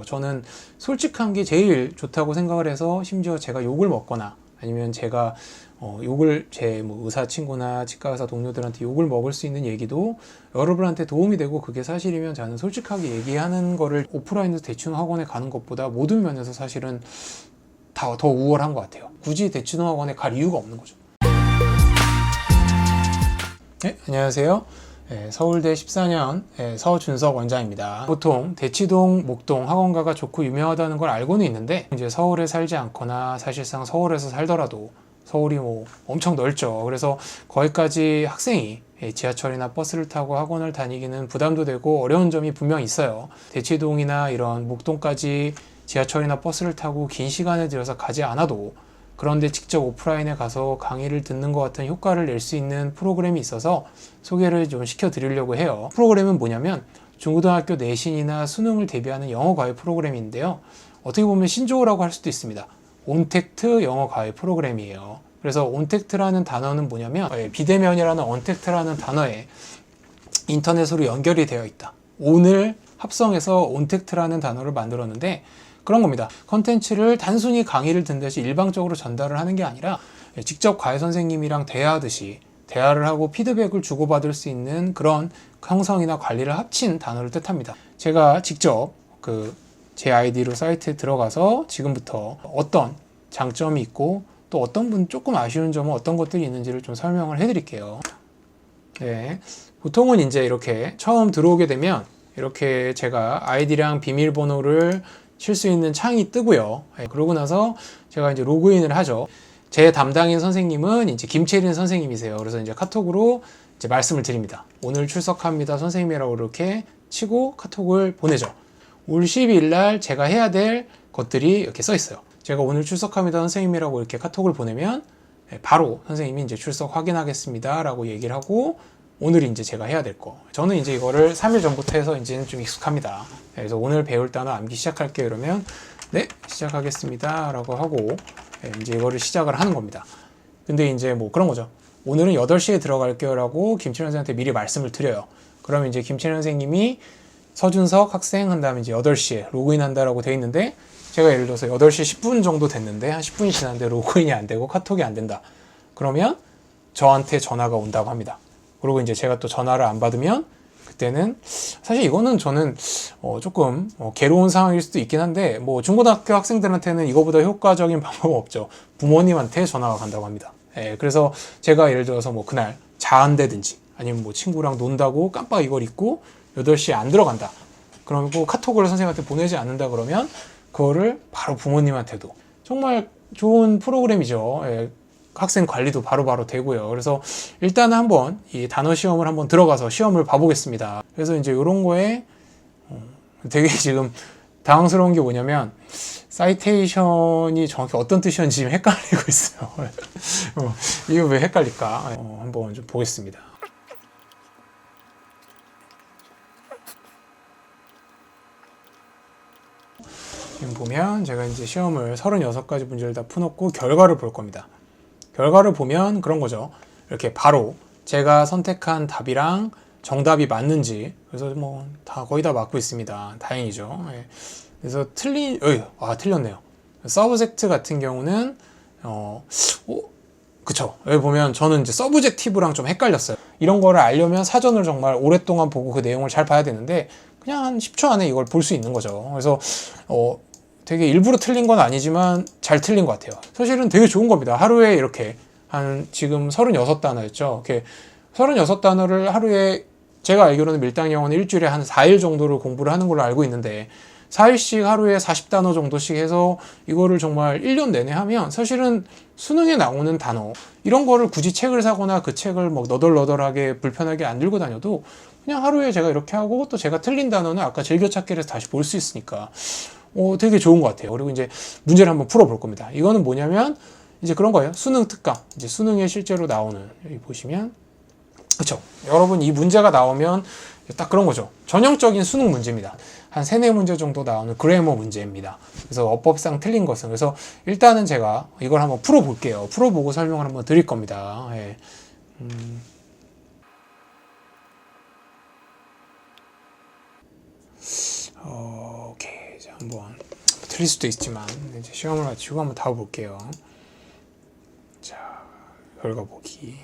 저는 솔직한 게 제일 좋다고 생각을 해서, 심지어 제가 욕을 먹거나 아니면 제가 욕을 제 뭐 의사 친구나 치과 의사 동료들한테 욕을 먹을 수 있는 얘기도 여러분한테 도움이 되고 그게 사실이면 저는 솔직하게 얘기하는 거를 오프라인에서 대치동 학원에 가는 것보다 모든 면에서 사실은 더 우월한 것 같아요. 굳이 대치동 학원에 갈 이유가 없는 거죠. 네, 안녕하세요. 서울대 14년 서준석 원장입니다. 보통 대치동, 목동 학원가가 좋고 유명하다는 걸 알고는 있는데, 이제 서울에 살지 않거나 사실상 서울에서 살더라도 서울이 뭐 엄청 넓죠. 그래서 거기까지 학생이 지하철이나 버스를 타고 학원을 다니기는 부담도 되고 어려운 점이 분명히 있어요. 대치동이나 이런 목동까지 지하철이나 버스를 타고 긴 시간을 들여서 가지 않아도, 그런데 직접 오프라인에 가서 강의를 듣는 것 같은 효과를 낼 수 있는 프로그램이 있어서 소개를 좀 시켜드리려고 해요. 프로그램은 뭐냐면 중고등학교 내신이나 수능을 대비하는 영어 과외 프로그램인데요. 어떻게 보면 신조어라고 할 수도 있습니다. 온택트 영어 과외 프로그램이에요. 그래서 온택트라는 단어는 뭐냐면 비대면이라는 언택트라는 단어에 인터넷으로 연결이 되어 있다. 온을 합성해서 온택트라는 단어를 만들었는데, 그런 겁니다. 컨텐츠를 단순히 강의를 듣듯이 일방적으로 전달을 하는 게 아니라 직접 과외 선생님이랑 대화하듯이 대화를 하고 피드백을 주고받을 수 있는 그런 형성이나 관리를 합친 단어를 뜻합니다. 제가 직접 제 아이디로 사이트에 들어가서 지금부터 어떤 장점이 있고 또 어떤 분 조금 아쉬운 점은 어떤 것들이 있는지를 좀 설명을 해드릴게요. 네, 보통은 이제 이렇게 처음 들어오게 되면 이렇게 제가 아이디랑 비밀번호를 칠 수 있는 창이 뜨고요. 그러고 나서 제가 이제 로그인을 하죠. 제 담당인 선생님은 이제 김채린 선생님이세요. 그래서 이제 카톡으로 이제 말씀을 드립니다. 오늘 출석합니다 선생님이라고 이렇게 치고 카톡을 보내죠. 올 12일 날 제가 해야 될 것들이 이렇게 써 있어요. 제가 오늘 출석합니다 선생님이라고 이렇게 카톡을 보내면 바로 선생님이 이제 출석 확인하겠습니다 라고 얘기를 하고, 오늘 이제 제가 해야 될 거. 저는 이제 이거를 3일 전부터 해서 이제는 좀 익숙합니다. 그래서 오늘 배울 단어 암기 시작할게요. 이러면 네, 시작하겠습니다 라고 하고 이제 이거를 시작을 하는 겁니다. 근데 이제 뭐 그런 거죠. 오늘은 8시에 들어갈게요 라고 김철현 선생님한테 미리 말씀을 드려요. 그러면 이제 김철현 선생님이 서준석 학생 한 다음에 이제 8시에 로그인 한다라고 돼 있는데, 제가 예를 들어서 8시 10분 정도 됐는데 한 10분이 지났는데 로그인이 안 되고 카톡이 안 된다. 그러면 저한테 전화가 온다고 합니다. 그리고 이제 제가 또 전화를 안 받으면 그때는 사실 이거는 저는 조금 괴로운 상황일 수도 있긴 한데, 뭐 중고등학교 학생들한테는 이거보다 효과적인 방법은 없죠. 부모님한테 전화가 간다고 합니다. 그래서 제가 예를 들어서 뭐 그날 자한다든지 아니면 뭐 친구랑 논다고 깜빡 이걸 잊고 8시에 안 들어간다. 그리고 카톡을 선생님한테 보내지 않는다 그러면 그거를 바로 부모님한테도, 정말 좋은 프로그램이죠. 학생 관리도 바로바로 되고요. 그래서 일단 한번 이 단어 시험을 한번 들어가서 시험을 봐보겠습니다. 그래서 이제 이런 거에 되게 지금 당황스러운 게 뭐냐면, 사이테이션이 정확히 어떤 뜻이었는지 지금 헷갈리고 있어요. 이거 왜 헷갈릴까? 한번 좀 보겠습니다. 지금 보면 제가 이제 시험을 36가지 문제를 다 풀었고 결과를 볼 겁니다. 결과를 보면 그런 거죠. 이렇게 바로 제가 선택한 답이랑 정답이 맞는지, 그래서 뭐 거의 다 맞고 있습니다. 다행이죠. 그래서 틀렸네요. 서브젝트 같은 경우는 그쵸. 여기 보면 저는 이제 서브젝티브랑 좀 헷갈렸어요. 이런 거를 알려면 사전을 정말 오랫동안 보고 그 내용을 잘 봐야 되는데, 그냥 한 10초 안에 이걸 볼 수 있는 거죠. 그래서 되게 일부러 틀린 건 아니지만 잘 틀린 것 같아요. 사실은 되게 좋은 겁니다. 하루에 이렇게 지금 36단어였죠. 이렇게 36단어를 하루에, 제가 알기로는 밀당 영어는 일주일에 한 4일 정도를 공부를 하는 걸로 알고 있는데, 4일씩 하루에 40단어 정도씩 해서 이거를 정말 1년 내내 하면 사실은 수능에 나오는 단어, 이런 거를 굳이 책을 사거나 그 책을 뭐 너덜너덜하게 불편하게 안 들고 다녀도 그냥 하루에 제가 이렇게 하고, 또 제가 틀린 단어는 아까 즐겨찾기를 해서 다시 볼 수 있으니까 되게 좋은 것 같아요. 그리고 이제 문제를 한번 풀어볼 겁니다. 이거는 뭐냐면 이제 그런 거예요. 수능 특강. 이제 수능에 실제로 나오는, 여기 보시면, 그쵸. 여러분 이 문제가 나오면 딱 그런 거죠. 전형적인 수능 문제입니다. 한 3, 4문제 정도 나오는 그래머 문제입니다. 그래서 어법상 틀린 것은. 그래서 일단은 제가 이걸 한번 풀어볼게요. 풀어보고 설명을 한번 드릴 겁니다. 오케이. 자, 한번 틀릴 수도 있지만 이제 시험을 마치고 한번 다 볼게요. 자, 결과 보기.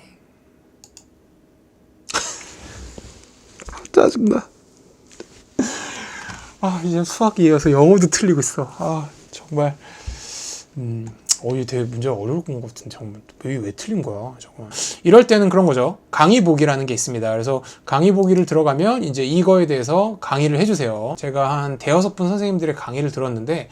짜증나. 이제 수학이 이어서 영어도 틀리고 있어. 정말. 이게 되게 문제가 어려울 것 같은데, 정말. 왜 틀린 거야, 정말. 이럴 때는 그런 거죠. 강의 보기라는 게 있습니다. 그래서 강의 보기를 들어가면 이제 이거에 대해서 강의를 해주세요. 제가 한 대여섯 분 선생님들의 강의를 들었는데,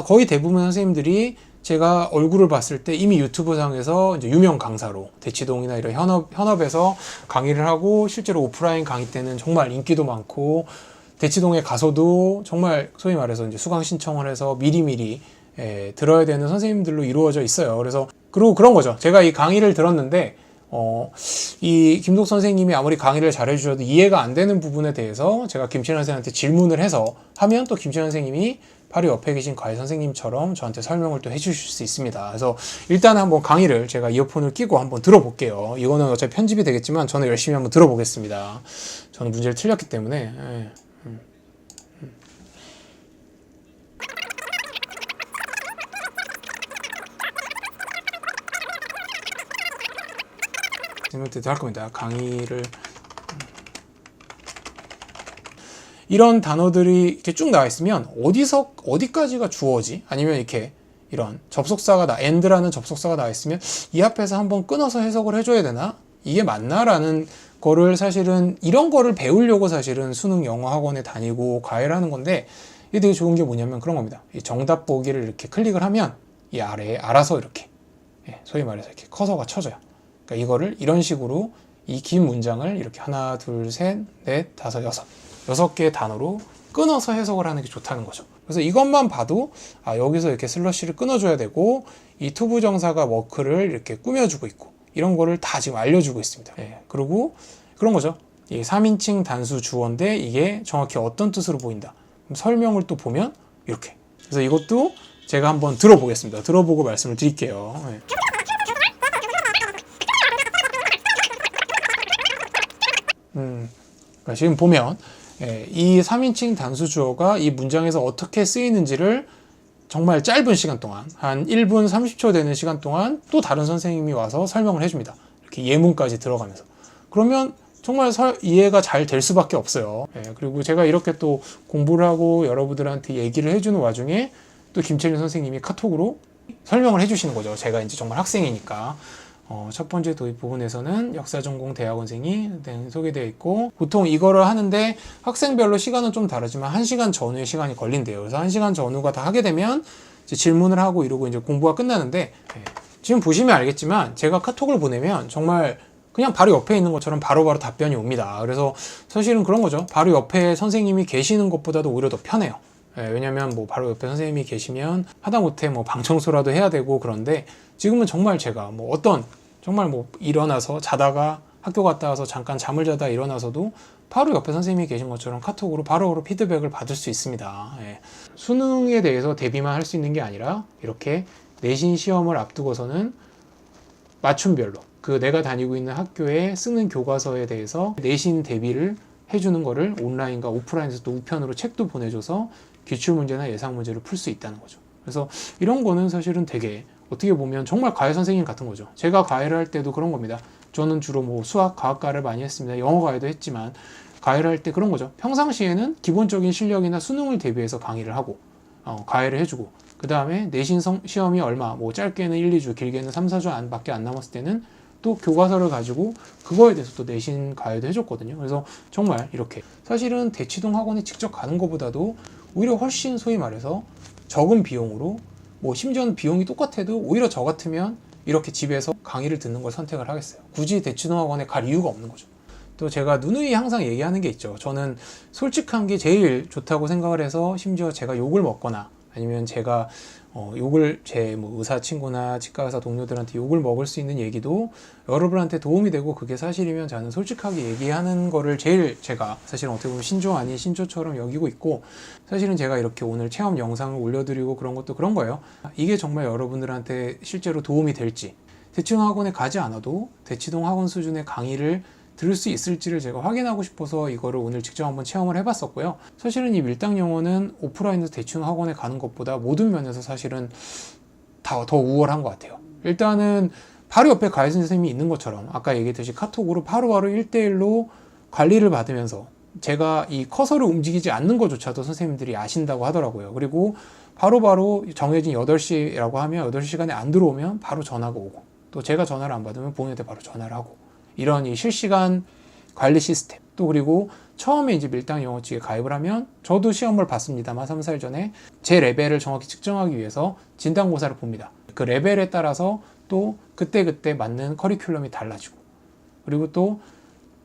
거의 대부분 선생님들이 제가 얼굴을 봤을 때 이미 유튜브 상에서 이제 유명 강사로 대치동이나 이런 현업에서 강의를 하고, 실제로 오프라인 강의 때는 정말 인기도 많고, 대치동에 가서도 정말 소위 말해서 이제 수강 신청을 해서 미리미리 들어야 되는 선생님들로 이루어져 있어요. 그리고 그런 거죠. 제가 이 강의를 들었는데, 이 김독 선생님이 아무리 강의를 잘 해주셔도 이해가 안 되는 부분에 대해서 제가 김신환 선생님한테 질문을 해서 하면 또 김신환 선생님이 바로 옆에 계신 과외 선생님처럼 저한테 설명을 또 해주실 수 있습니다. 그래서 일단 한번 강의를 제가 이어폰을 끼고 한번 들어볼게요. 이거는 어차피 편집이 되겠지만 저는 열심히 한번 들어보겠습니다. 저는 문제를 틀렸기 때문에. 질문 때도 할 겁니다. 강의를. 이런 단어들이 이렇게 쭉 나와 있으면 어디까지가 주어지? 아니면 이렇게 이런 접속사가 end라는 접속사가 나와 있으면 이 앞에서 한번 끊어서 해석을 해줘야 되나? 이게 맞나? 라는 거를 사실은 이런 거를 배우려고 사실은 수능 영어 학원에 다니고 과외를 하는 건데, 이게 되게 좋은 게 뭐냐면 그런 겁니다. 이 정답 보기를 이렇게 클릭을 하면 이 아래에 알아서 이렇게 소위 말해서 이렇게 커서가 쳐져요. 그러니까 이거를 이런 식으로 이 긴 문장을 이렇게 하나, 둘, 셋, 넷, 다섯, 여섯 개의 단어로 끊어서 해석을 하는 게 좋다는 거죠. 그래서 이것만 봐도 여기서 이렇게 슬러시를 끊어줘야 되고, 이 투부정사가 워크를 이렇게 꾸며주고 있고, 이런 거를 다 지금 알려주고 있습니다. 그리고 그런 거죠. 이 3인칭 단수 주어인데 이게 정확히 어떤 뜻으로 보인다. 그럼 설명을 또 보면 이렇게. 그래서 이것도 제가 한번 들어보겠습니다. 들어보고 말씀을 드릴게요. 그러니까 지금 보면 이 3인칭 단수 주어가 이 문장에서 어떻게 쓰이는지를 정말 짧은 시간 동안, 한 1분 30초 되는 시간 동안 또 다른 선생님이 와서 설명을 해줍니다. 이렇게 예문까지 들어가면서. 그러면 정말 이해가 잘 될 수밖에 없어요. 그리고 제가 이렇게 또 공부를 하고 여러분들한테 얘기를 해주는 와중에 또 김채린 선생님이 카톡으로 설명을 해주시는 거죠. 제가 이제 정말 학생이니까. 첫 번째 도입 부분에서는 역사전공 대학원생이 소개되어 있고, 보통 이거를 하는데 학생별로 시간은 좀 다르지만 1시간 전후의 시간이 걸린대요. 그래서 1시간 전후가 다 하게 되면 이제 질문을 하고 이러고 이제 공부가 끝나는데, 지금 보시면 알겠지만 제가 카톡을 보내면 정말 그냥 바로 옆에 있는 것처럼 바로바로 답변이 옵니다. 그래서 사실은 그런 거죠. 바로 옆에 선생님이 계시는 것보다도 오히려 더 편해요. 왜냐면 뭐 바로 옆에 선생님이 계시면 하다못해 뭐 방 청소라도 해야 되고, 그런데 지금은 정말 제가 정말 일어나서 자다가 학교 갔다 와서 잠깐 잠을 자다 일어나서도 바로 옆에 선생님이 계신 것처럼 카톡으로 바로 피드백을 받을 수 있습니다. 수능에 대해서 대비만 할 수 있는 게 아니라 이렇게 내신 시험을 앞두고서는 맞춤별로 내가 다니고 있는 학교에 쓰는 교과서에 대해서 내신 대비를 해주는 거를 온라인과 오프라인에서 또 우편으로 책도 보내줘서 기출문제나 예상문제를 풀 수 있다는 거죠. 그래서 이런 거는 사실은 되게 어떻게 보면 정말 과외 선생님 같은 거죠. 제가 과외를 할 때도 그런 겁니다. 저는 주로 수학, 과학과를 많이 했습니다. 영어 과외도 했지만 과외를 할 때 그런 거죠. 평상시에는 기본적인 실력이나 수능을 대비해서 강의를 하고 과외를 해주고, 그 다음에 내신 시험이 얼마, 짧게는 1, 2주, 길게는 3, 4주 밖에 안 남았을 때는 또 교과서를 가지고 그거에 대해서 또 내신 과외도 해줬거든요. 그래서 정말 이렇게 사실은 대치동 학원에 직접 가는 것보다도 오히려 훨씬 소위 말해서 적은 비용으로, 심지어는 비용이 똑같아도 오히려 저 같으면 이렇게 집에서 강의를 듣는 걸 선택을 하겠어요. 굳이 대치동 학원에 갈 이유가 없는 거죠. 또 제가 누누이 항상 얘기하는 게 있죠. 저는 솔직한 게 제일 좋다고 생각을 해서, 심지어 제가 욕을 먹거나 아니면 제가 욕을 제 의사 친구나 치과 의사 동료들한테 욕을 먹을 수 있는 얘기도 여러분한테 도움이 되고 그게 사실이면 저는 솔직하게 얘기하는 거를 제일 제가 사실은 어떻게 보면 신조 아닌 신조처럼 여기고 있고, 사실은 제가 이렇게 오늘 체험 영상을 올려드리고 그런 것도 그런 거예요. 이게 정말 여러분들한테 실제로 도움이 될지, 대치동 학원에 가지 않아도 대치동 학원 수준의 강의를 들을 수 있을지를 제가 확인하고 싶어서 이거를 오늘 직접 한번 체험을 해봤었고요. 사실은 이 밀당 영어는 오프라인에서 대치동 학원에 가는 것보다 모든 면에서 사실은 더 우월한 것 같아요. 일단은 바로 옆에 가이드 선생님이 있는 것처럼 아까 얘기했듯이 카톡으로 바로바로 1대1로 관리를 받으면서 제가 이 커서를 움직이지 않는 것조차도 선생님들이 아신다고 하더라고요. 그리고 바로바로 정해진 8시라고 하면 8시 시간에 안 들어오면 바로 전화가 오고, 또 제가 전화를 안 받으면 본인한테 바로 전화를 하고, 이런 이 실시간 관리 시스템. 또 그리고 처음에 이제 밀당 영어직에 가입을 하면 저도 시험을 봤습니다만 3, 4일 전에 제 레벨을 정확히 측정하기 위해서 진단고사를 봅니다. 그 레벨에 따라서 또 그때그때 맞는 커리큘럼이 달라지고, 그리고 또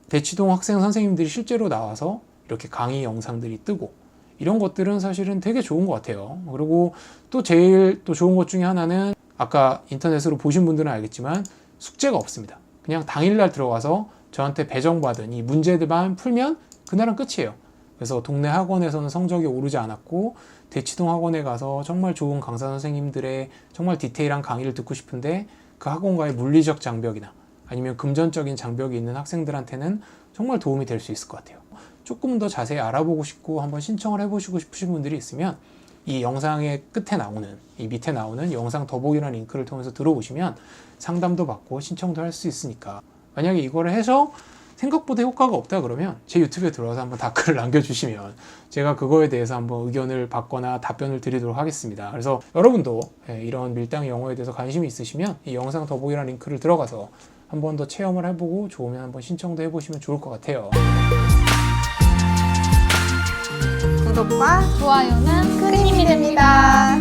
대치동 학생 선생님들이 실제로 나와서 이렇게 강의 영상들이 뜨고, 이런 것들은 사실은 되게 좋은 것 같아요. 그리고 또 제일 또 좋은 것 중에 하나는 아까 인터넷으로 보신 분들은 알겠지만 숙제가 없습니다. 그냥 당일날 들어가서 저한테 배정받은 이 문제들만 풀면 그날은 끝이에요. 그래서 동네 학원에서는 성적이 오르지 않았고, 대치동 학원에 가서 정말 좋은 강사 선생님들의 정말 디테일한 강의를 듣고 싶은데 그 학원과의 물리적 장벽이나 아니면 금전적인 장벽이 있는 학생들한테는 정말 도움이 될 수 있을 것 같아요. 조금 더 자세히 알아보고 싶고 한번 신청을 해보시고 싶으신 분들이 있으면 이 영상의 끝에 나오는, 이 밑에 나오는 영상 더보기라는 링크를 통해서 들어오시면 상담도 받고 신청도 할 수 있으니까, 만약에 이거를 해서 생각보다 효과가 없다 그러면 제 유튜브에 들어와서 한번 댓글을 남겨주시면 제가 그거에 대해서 한번 의견을 받거나 답변을 드리도록 하겠습니다. 그래서 여러분도 이런 밀당 영어에 대해서 관심이 있으시면 이 영상 더보기라는 링크를 들어가서 한 번 더 체험을 해보고 좋으면 한번 신청도 해보시면 좋을 것 같아요. 구독과 좋아요는 큰 힘이 됩니다.